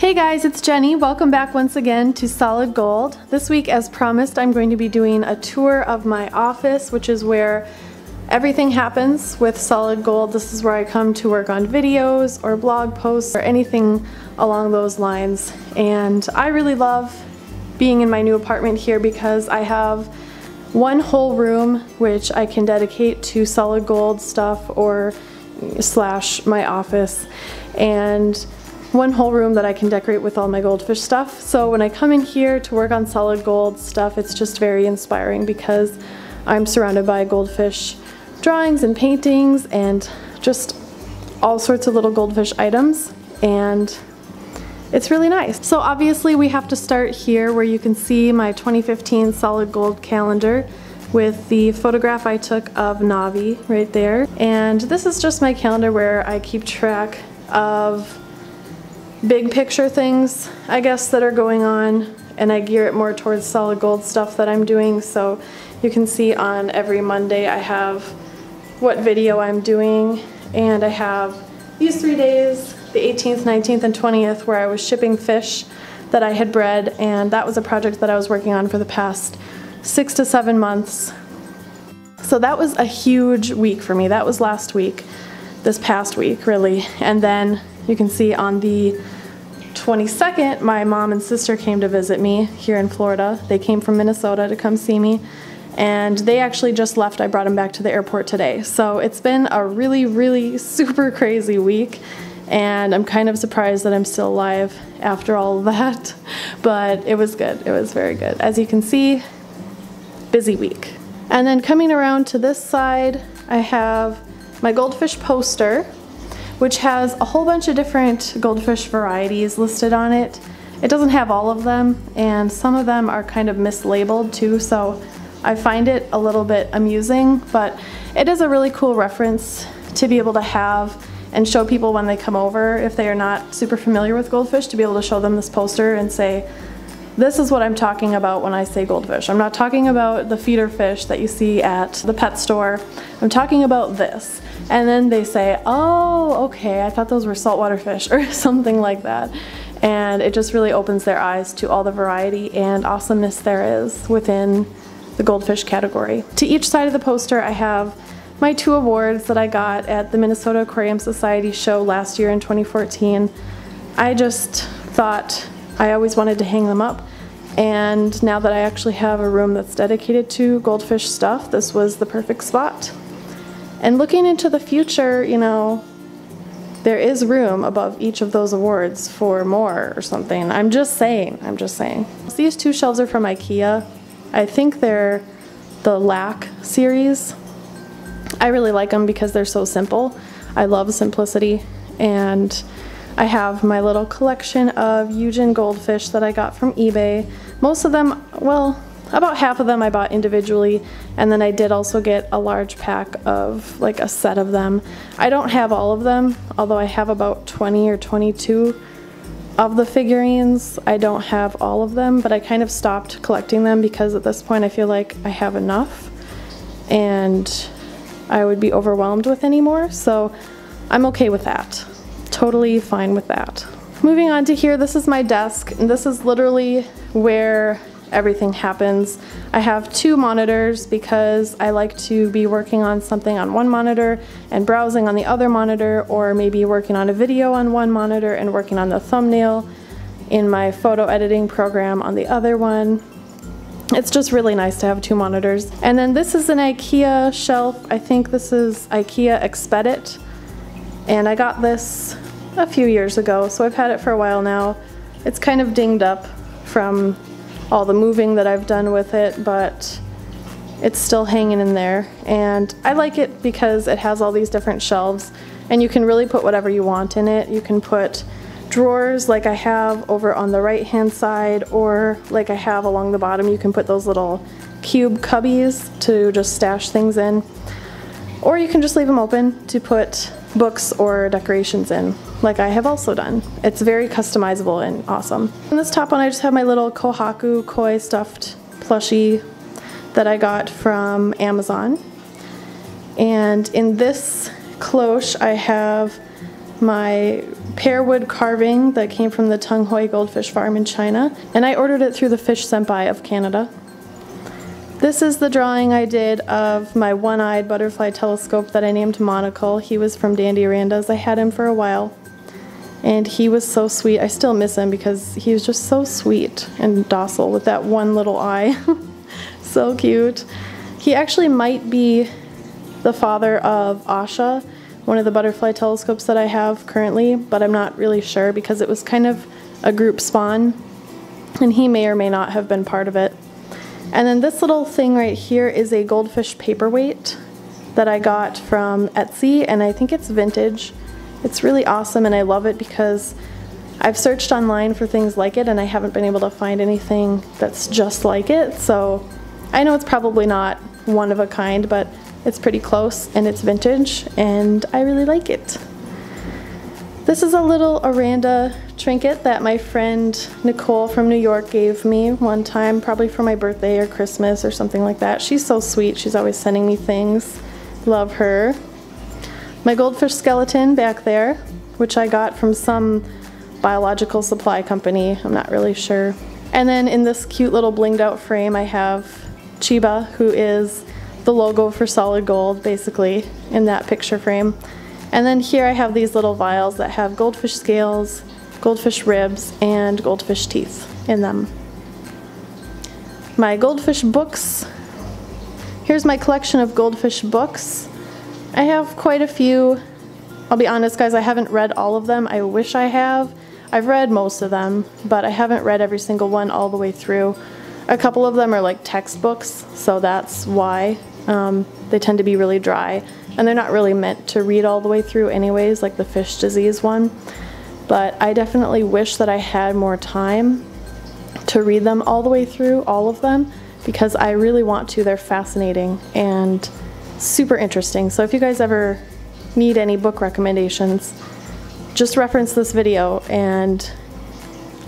Hey guys, it's Jenny. Welcome back once again to Solid Gold. This week, as promised, I'm going to be doing a tour of my office, which is where everything happens with Solid Gold. This is where I come to work on videos or blog posts or anything along those lines. And I really love being in my new apartment here because I have one whole room which I can dedicate to Solid Gold stuff or slash my office, and one whole room that I can decorate with all my goldfish stuff. So when I come in here to work on Solid Gold stuff, it's just very inspiring because I'm surrounded by goldfish drawings and paintings and just all sorts of little goldfish items, and it's really nice. So obviously we have to start here where you can see my 2015 Solid Gold calendar with the photograph I took of Navi right there. And this is just my calendar where I keep track of big picture things, I guess, that are going on, and I gear it more towards Solid Gold stuff that I'm doing. So you can see on every Monday I have what video I'm doing, and I have these 3 days, the 18th, 19th, and 20th, where I was shipping fish that I had bred, and that was a project that I was working on for the past 6 to 7 months. So that was a huge week for me. That was last week, this past week really. And then you can see on the 22nd, my mom and sister came to visit me here in Florida. They came from Minnesota to come see me, and they actually just left. I brought them back to the airport today. So it's been a really super crazy week, and I'm kind of surprised that I'm still alive after all of that, but it was good. It was very good. As you can see, busy week. And then coming around to this side, I have my Goldfish Poster, which has a whole bunch of different goldfish varieties listed on it. It doesn't have all of them, and some of them are kind of mislabeled too, so I find it a little bit amusing, but it is a really cool reference to be able to have and show people when they come over, if they are not super familiar with goldfish, to be able to show them this poster and say, this is what I'm talking about when I say goldfish. I'm not talking about the feeder fish that you see at the pet store. I'm talking about this. And then they say, oh, okay, I thought those were saltwater fish or something like that. And it just really opens their eyes to all the variety and awesomeness there is within the goldfish category. To each side of the poster, I have my 2 awards that I got at the Minnesota Aquarium Society show last year in 2014. I just thought I always wanted to hang them up, and now that I actually have a room that's dedicated to goldfish stuff, this was the perfect spot. And looking into the future, you know, there is room above each of those awards for more or something. I'm just saying. So these 2 shelves are from IKEA. I think they're the LAC series. I really like them because they're so simple. I love simplicity, and I have my little collection of Eugen goldfish that I got from eBay. Most of them, well, about half of them I bought individually, and then I did also get a large pack of like a set of them. I don't have all of them, although I have about 20 or 22 of the figurines. I don't have all of them, but I kind of stopped collecting them because at this point I feel like I have enough and I would be overwhelmed with any more, so I'm okay with that. Totally fine with that. Moving on to here, this is my desk, and this is literally where everything happens. I have 2 monitors because I like to be working on something on one monitor and browsing on the other monitor, or maybe working on a video on one monitor and working on the thumbnail in my photo editing program on the other one. It's just really nice to have 2 monitors. And then this is an IKEA shelf. I think this is IKEA Expedit, and I got this a few years ago, so I've had it for a while now. It's kind of dinged up from all the moving that I've done with it, but it's still hanging in there, and I like it because it has all these different shelves and you can really put whatever you want in it. You can put drawers like I have over on the right hand side, or like I have along the bottom, you can put those little cube cubbies to just stash things in, or you can just leave them open to put books or decorations in, like I have also done. It's very customizable and awesome. In this top one, I just have my little Kohaku koi stuffed plushie that I got from Amazon. And in this cloche, I have my pearwood carving that came from the Tung Hoi Goldfish Farm in China, and I ordered it through the Fish Senpai of Canada. This is the drawing I did of my one-eyed butterfly telescope that I named Monocle. He was from Dandy Arandas. I had him for a while, and he was so sweet. I still miss him because he was just so sweet and docile with that one little eye. So cute. He actually might be the father of Asha, one of the butterfly telescopes that I have currently, but I'm not really sure because it was kind of a group spawn, and he may or may not have been part of it. And then this little thing right here is a goldfish paperweight that I got from Etsy, and I think it's vintage. It's really awesome, and I love it because I've searched online for things like it and I haven't been able to find anything that's just like it. So I know it's probably not one of a kind, but it's pretty close and it's vintage and I really like it. This is a little Aranda trinket that my friend Nicole from New York gave me one time, probably for my birthday or Christmas or something like that. She's so sweet. She's always sending me things. Love her. My goldfish skeleton back there, which I got from some biological supply company. I'm not really sure. And then in this cute little blinged out frame I have Chiba, who is the logo for Solid Gold, basically, in that picture frame. And then here I have these little vials that have goldfish scales, goldfish ribs, and goldfish teeth in them. My goldfish books. Here's my collection of goldfish books. I have quite a few. I'll be honest, guys, I haven't read all of them. I wish I have. I've read most of them, but I haven't read every single one all the way through. A couple of them are like textbooks, so that's why. They tend to be really dry, and they're not really meant to read all the way through anyways, like the fish disease one. But I definitely wish that I had more time to read them all the way through, all of them, because I really want to. They're fascinating and super interesting. So if you guys ever need any book recommendations, just reference this video and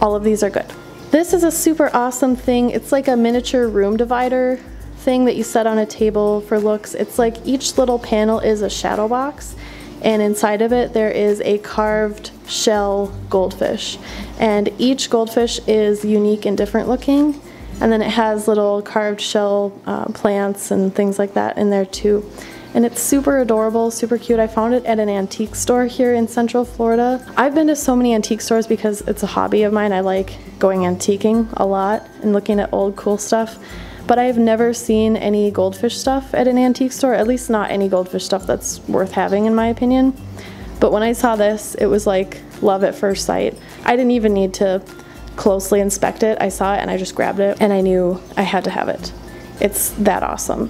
all of these are good. This is a super awesome thing. It's like a miniature room divider thing that you set on a table for looks. It's like each little panel is a shadow box, and inside of it there is a carved shell goldfish, and each goldfish is unique and different looking, and then it has little carved shell plants and things like that in there too. And it's super adorable, super cute. I found it at an antique store here in Central Florida. I've been to so many antique stores because it's a hobby of mine. I like going antiquing a lot and looking at old cool stuff. But I've never seen any goldfish stuff at an antique store, at least not any goldfish stuff that's worth having in my opinion. But when I saw this, it was like love at first sight. I didn't even need to closely inspect it. I saw it and I just grabbed it and I knew I had to have it. It's that awesome.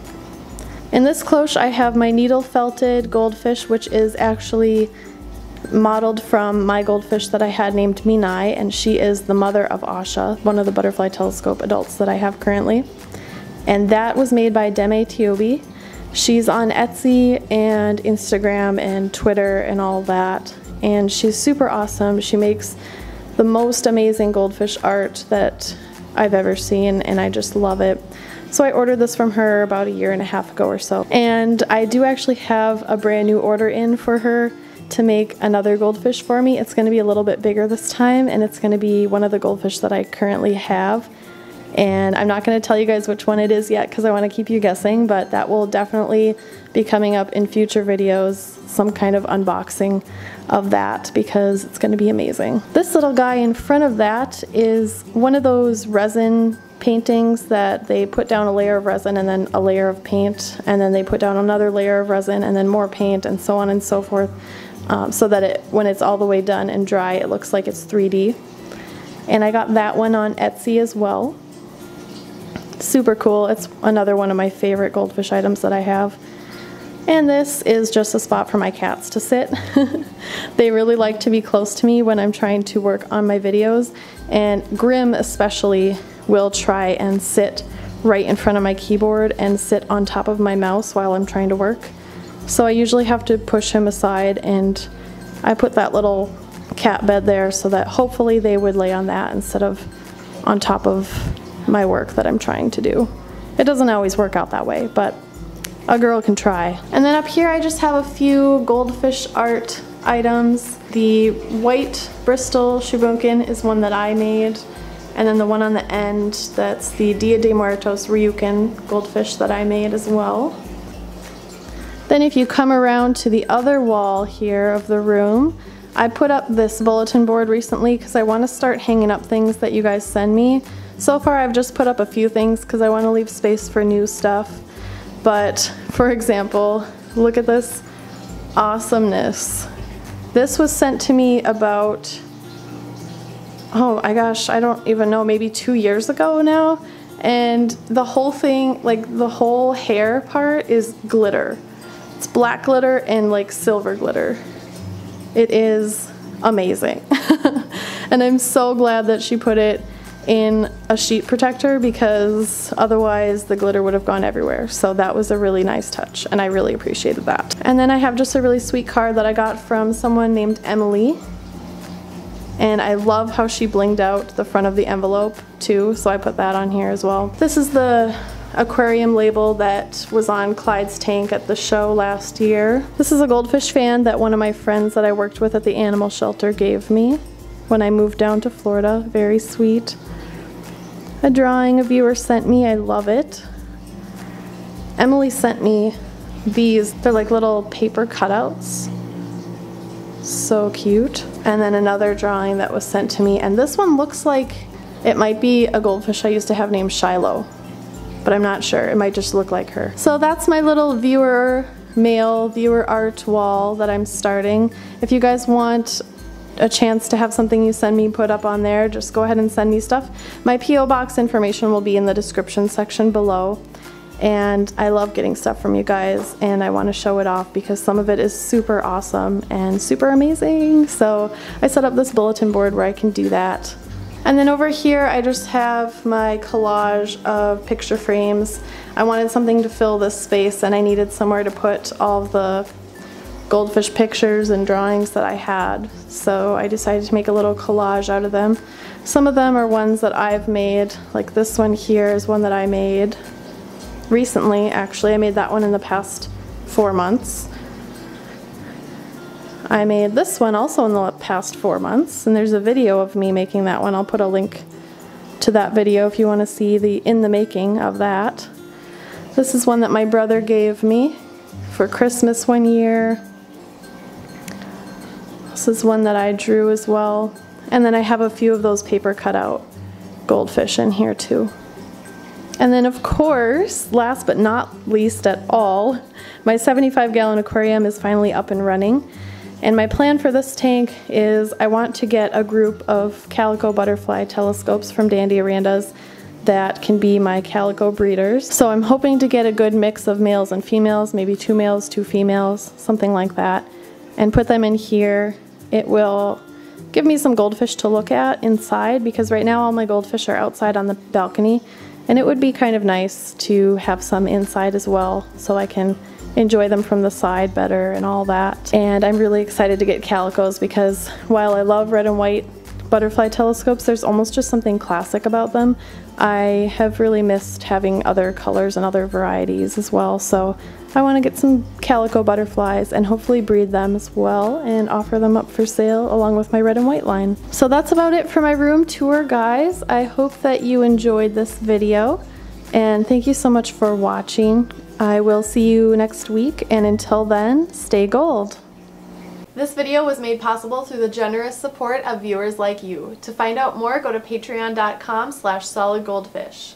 In this cloche I have my needle felted goldfish, which is actually modeled from my goldfish that I had named Minai, and she is the mother of Asha, one of the butterfly telescope adults that I have currently. And that was made by Deme Tiobi. She's on Etsy and Instagram and Twitter and all that, and she's super awesome. She makes the most amazing goldfish art that I've ever seen, and I just love it. So I ordered this from her about 1.5 years ago or so, and I do actually have a brand new order in for her to make another goldfish for me. It's going to be a little bit bigger this time, and it's going to be one of the goldfish that I currently have. And I'm not going to tell you guys which one it is yet because I want to keep you guessing, but that will definitely be coming up in future videos, some kind of unboxing of that, because it's going to be amazing. This little guy in front of that is one of those resin paintings that they put down a layer of resin and then a layer of paint, and then they put down another layer of resin and then more paint, and so on and so forth, so that when it's all the way done and dry, it looks like it's 3D. And I got that one on Etsy as well. Super cool. It's another one of my favorite goldfish items that I have. And this is just a spot for my cats to sit. They really like to be close to me when I'm trying to work on my videos, and Grim especially will try and sit right in front of my keyboard and sit on top of my mouse while I'm trying to work. So I usually have to push him aside, and I put that little cat bed there so that hopefully they would lay on that instead of on top of my work that I'm trying to do. It doesn't always work out that way, but a girl can try. And then up here I just have a few goldfish art items. The white Bristol Shibunkin is one that I made, and then the one on the end, that's the Dia de Muertos Ryukin goldfish that I made as well. Then if you come around to the other wall here of the room, I put up this bulletin board recently because I want to start hanging up things that you guys send me. So far I've just put up a few things because I want to leave space for new stuff. But for example, look at this awesomeness. This was sent to me about, oh my gosh, I don't even know, maybe 2 years ago now. And the whole thing, like the whole hair part is glitter. It's black glitter and like silver glitter. It is amazing. And I'm so glad that she put it in a sheet protector because otherwise the glitter would have gone everywhere. So that was a really nice touch and I really appreciated that. And then I have just a really sweet card that I got from someone named Emily. And I love how she blinged out the front of the envelope too, so I put that on here as well. This is the aquarium label that was on Clyde's tank at the show last year. This is a goldfish fan that one of my friends that I worked with at the animal shelter gave me when I moved down to Florida. Very sweet. A drawing a viewer sent me, I love it. Emily sent me these, they're like little paper cutouts. So cute. And then another drawing that was sent to me, and this one looks like it might be a goldfish I used to have named Shiloh, but I'm not sure. It might just look like her. So that's my little mail viewer art wall that I'm starting. If you guys want a chance to have something you send me put up on there, just go ahead and send me stuff. My P.O. box information will be in the description section below. And I love getting stuff from you guys, and I want to show it off because some of it is super awesome and super amazing. So I set up this bulletin board where I can do that. And then over here I just have my collage of picture frames. I wanted something to fill this space and I needed somewhere to put all of the goldfish pictures and drawings that I had. So I decided to make a little collage out of them. Some of them are ones that I've made, like this one here is one that I made recently. Actually, I made that one in the past 4 months. I made this one also in the past 4 months, and there's a video of me making that one. I'll put a link to that video if you want to see the in the making of that. This is one that my brother gave me for Christmas one year. This is one that I drew as well. And then I have a few of those paper cutout goldfish in here too. And then of course, last but not least at all, my 75-gallon aquarium is finally up and running. And my plan for this tank is I want to get a group of calico butterfly telescopes from Dandy Arandas that can be my calico breeders. So I'm hoping to get a good mix of males and females, maybe 2 males, 2 females, something like that, and put them in here. It will give me some goldfish to look at inside because right now all my goldfish are outside on the balcony. And it would be kind of nice to have some inside as well so I can enjoy them from the side better and all that. And I'm really excited to get calicos because while I love red and white butterfly telescopes, there's almost just something classic about them. I have really missed having other colors and other varieties as well, so I want to get some calico butterflies and hopefully breed them as well and offer them up for sale along with my red and white line. So that's about it for my room tour, guys. I hope that you enjoyed this video and thank you so much for watching. I will see you next week, and until then, stay gold. This video was made possible through the generous support of viewers like you. To find out more, go to patreon.com/solidgoldfish.